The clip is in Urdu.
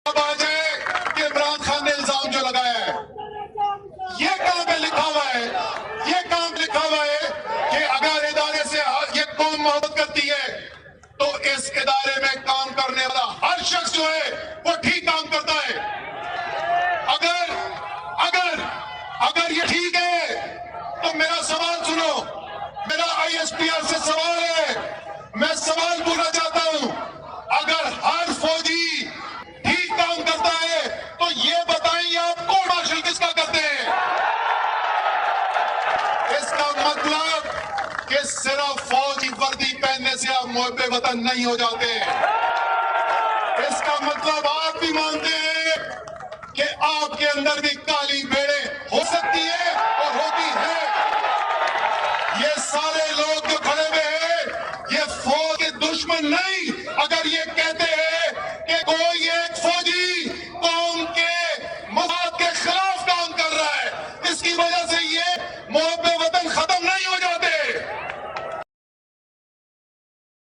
اب آ جائے کہ عمران خان نے الزام جو لگایا ہے، یہ کہاں پہ لکھا ہوا ہے؟ یہ کہاں پہ لکھا ہوا ہے کہ اگر ادارے سے یہ قوم محبت کرتی ہے تو اس ادارے میں کام کرنے والا ہر شخص جو ہے وہ ٹھیک کام کرتا ہے؟ اگر یہ ٹھیک ہے تو میرا سوال سنو، میرا آئی ایس پی آر سے سوال ہے، میں سوال پوچھنا چاہتا ہوں، اگر ہر فوجی ٹھیک کام کرتا ہے تو یہ بتائیں آپ کورٹ مارشل کس کا کرتے ہیں؟ اس کا مطلب کہ صرف فوجی وردی پہننے سے آپ محب وطن نہیں ہو جاتے، اس کا مطلب آپ بھی مانتے ہیں کہ آپ کے اندر بھی کالی بھیڑیں ہو سکتی ہے اور ہوتی ہے۔ یہ سارے لوگ جو کھڑے ہوئے ہیں یہ فوج کے دشمن نہیں، اگر یہ کہتے ہیں کہ کوئی ایک فوجی قوم کے مفاد کے خلاف کام کر رہا ہے، اس کی وجہ سے یہ محب